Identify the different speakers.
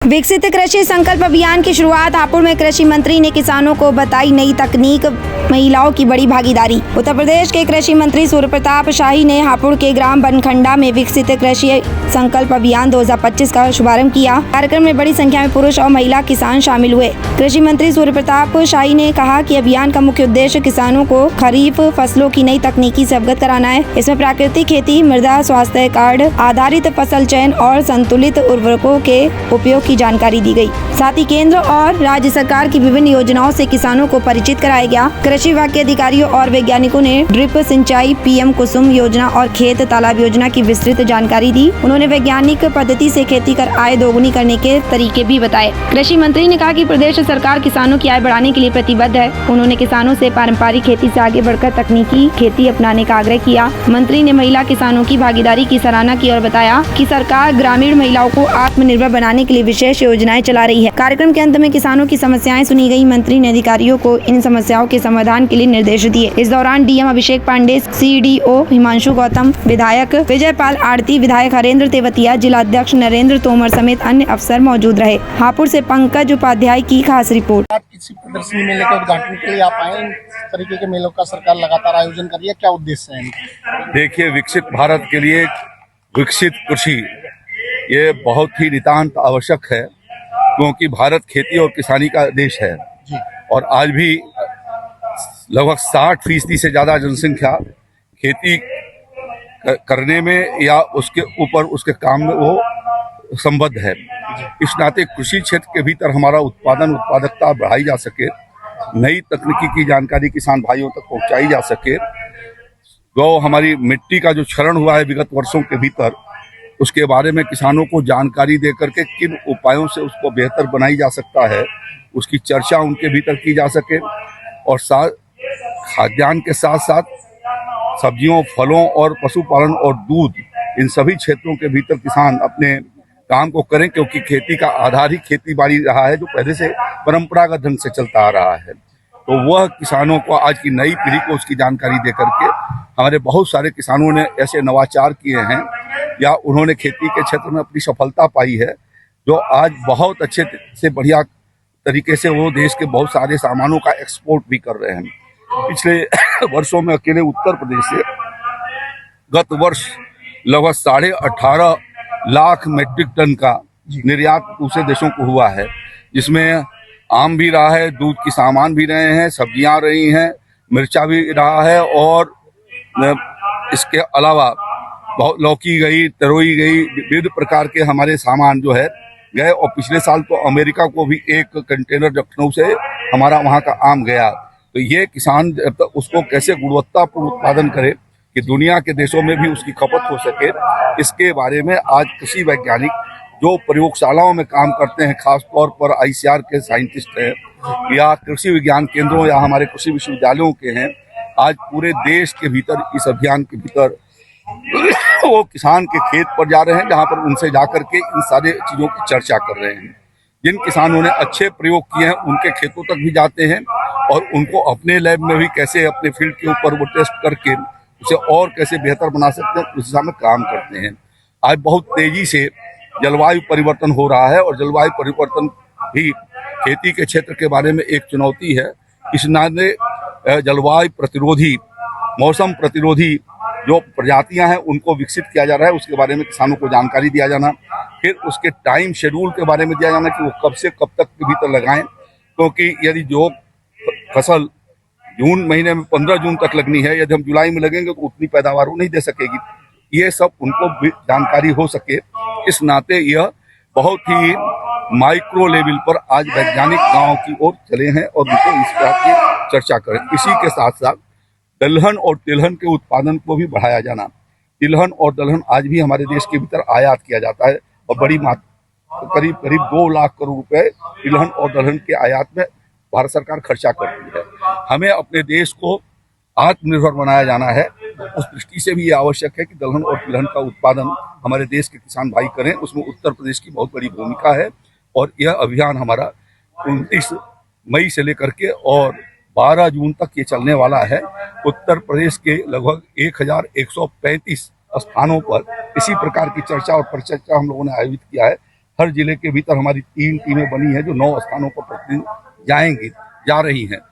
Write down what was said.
Speaker 1: विकसित कृषि संकल्प अभियान की शुरुआत हापुड़ में कृषि मंत्री ने किसानों को बताई नई तकनीक, महिलाओं की बड़ी भागीदारी। उत्तर प्रदेश के कृषि मंत्री सूर्य प्रताप शाही ने हापुड़ के ग्राम बनखंडा में विकसित कृषि संकल्प अभियान 2025 का शुभारंभ किया। कार्यक्रम में बड़ी संख्या में पुरुष और महिला किसान शामिल हुए। कृषि मंत्री सूर्य प्रताप शाही ने कहा कि अभियान का मुख्य उद्देश्य किसानों को खरीफ फसलों की नई तकनीकी से अवगत कराना है। इसमें प्राकृतिक खेती, मृदा स्वास्थ्य कार्ड आधारित फसल चयन और संतुलित उर्वरकों के उपयोग की जानकारी दी गई। साथ ही केंद्र और राज्य सरकार की विभिन्न योजनाओं से किसानों को परिचित कराया गया। कृषि विभाग के अधिकारियों और वैज्ञानिकों ने ड्रिप सिंचाई, पीएम कुसुम योजना और खेत तालाब योजना की विस्तृत जानकारी दी। उन्होंने वैज्ञानिक पद्धति से खेती कर आय दोगुनी करने के तरीके भी बताए। कृषि मंत्री ने कहा कि प्रदेश सरकार किसानों की आय बढ़ाने के लिए प्रतिबद्ध है। उन्होंने किसानों से पारंपरिक खेती से आगे बढ़कर तकनीकी खेती अपनाने का आग्रह किया। मंत्री ने महिला किसानों की भागीदारी की सराहना की और बताया कि सरकार ग्रामीण महिलाओं को आत्मनिर्भर बनाने के लिए विशेष योजनाएं चला रही है। कार्यक्रम के अंत में किसानों की समस्याएं सुनी गई। मंत्री ने अधिकारियों को इन समस्याओं के समाधान के लिए निर्देश दिए। इस दौरान डीएम अभिषेक पांडे, सीडीओ हिमांशु गौतम, विधायक विजयपाल आरती, विधायक हरेंद्र तेवतिया, जिलाध्यक्ष नरेंद्र तोमर समेत अन्य अफसर मौजूद रहे। हापुड़ से पंकज उपाध्याय की खास रिपोर्ट।
Speaker 2: किसी प्रदर्शनी मेले के उद्घाटन के लिए आप आए, इस तरीके के मेलों का सरकार लगातार आयोजन कर रही है, क्या उद्देश्य है?
Speaker 3: देखिए, विकसित भारत के लिए विकसित कृषि ये बहुत ही नितांत आवश्यक है, क्योंकि भारत खेती और किसानी का देश है और आज भी लगभग 60% से ज्यादा जनसंख्या खेती करने में या उसके ऊपर उसके काम में वो संबद्ध है। इस नाते कृषि क्षेत्र के भीतर हमारा उत्पादकता बढ़ाई जा सके, नई तकनीकी की जानकारी किसान भाइयों तक पहुंचाई जा सके, जो हमारी मिट्टी का जो क्षरण हुआ है विगत वर्षों के भीतर, उसके बारे में किसानों को जानकारी दे करके किन उपायों से उसको बेहतर बनाई जा सकता है, उसकी चर्चा उनके भीतर की जा सके। और खाद्यान्न के साथ साथ सब्जियों, फलों और पशुपालन और दूध, इन सभी क्षेत्रों के भीतर किसान अपने काम को करें, क्योंकि खेती का आधार ही खेती बाड़ी रहा है, जो पहले से परंपरागत ढंग से चलता आ रहा है। तो वह किसानों को, आज की नई पीढ़ी को उसकी जानकारी दे करके हमारे बहुत सारे किसानों ने ऐसे नवाचार किए हैं या उन्होंने खेती के क्षेत्र में अपनी सफलता पाई है, जो आज बहुत अच्छे से बढ़िया तरीके से वो देश के बहुत सारे सामानों का एक्सपोर्ट भी कर रहे हैं। पिछले वर्षों में अकेले उत्तर प्रदेश से गत वर्ष लगभग 18.5 लाख मेट्रिक टन का निर्यात दूसरे देशों को हुआ है, जिसमें आम भी रहा है, दूध की सामान भी रहे हैं, सब्जियां रही हैं, मिर्चा भी रहा है और इसके अलावा बहुत लौकी गई, तरोई गई, विविध प्रकार के हमारे सामान जो है गए। और पिछले साल तो अमेरिका को भी एक कंटेनर लखनऊ से हमारा वहाँ का आम गया। तो ये किसान जब तक उसको कैसे गुणवत्तापूर्ण उत्पादन करे कि दुनिया के देशों में भी उसकी खपत हो सके, इसके बारे में आज कृषि वैज्ञानिक जो प्रयोगशालाओं में काम करते हैं, खास तौर पर ICAR के साइंटिस्ट हैं या कृषि विज्ञान केंद्रों या हमारे कृषि विश्वविद्यालयों के हैं, आज पूरे देश के भीतर इस अभियान के भीतर वो किसान के खेत पर जा रहे हैं, जहां पर उनसे जाकर के इन सारे चीजों की चर्चा कर रहे हैं। जिन किसानों ने अच्छे प्रयोग किए हैं उनके खेतों तक भी जाते हैं और उनको अपने लैब में भी कैसे अपने फील्ड के ऊपर वो टेस्ट करके उसे और कैसे बेहतर बना सकते हैं, उस दिशा में काम करते हैं। आज बहुत तेजी से जलवायु परिवर्तन हो रहा है और जलवायु परिवर्तन भी खेती के क्षेत्र के बारे में एक चुनौती है। इस नाते जलवायु प्रतिरोधी, मौसम प्रतिरोधी जो प्रजातियां हैं उनको विकसित किया जा रहा है, उसके बारे में किसानों को जानकारी दिया जाना, फिर उसके टाइम शेड्यूल के बारे में दिया जाना कि वो कब से कब तक के भीतर लगाएं, क्योंकि यदि जो फसल जून महीने में 15 जून तक लगनी है, यदि हम जुलाई में लगेंगे तो उतनी पैदावार वो नहीं दे सकेगी। ये सब उनको भी जानकारी हो सके, इस नाते यह बहुत ही माइक्रो लेवल पर आज वैज्ञानिक गाँव की ओर चले हैं और उनको इस बात की चर्चा करें। इसी के साथ साथ दलहन और तिलहन के उत्पादन को भी बढ़ाया जाना। तिलहन और दलहन आज भी हमारे देश के भीतर आयात किया जाता है और बड़ी मात्रा, करीब 2 लाख करोड़ रुपए तिलहन और दलहन के आयात में भारत सरकार खर्चा करती है। हमें अपने देश को आत्मनिर्भर बनाया जाना है। उस दृष्टि से भी ये आवश्यक है कि दलहन और तिलहन का उत्पादन हमारे देश के किसान भाई करें। उसमें उत्तर प्रदेश की बहुत बड़ी भूमिका है और यह अभियान हमारा 29 मई से लेकर के और 12 जून तक ये चलने वाला है। उत्तर प्रदेश के लगभग 1135 स्थानों पर इसी प्रकार की चर्चा और परिचर्चा हम लोगों ने आयोजित किया है। हर जिले के भीतर हमारी 3 टीमें बनी हैं जो 9 स्थानों पर प्रतिदिन जाएंगी, जा रही हैं।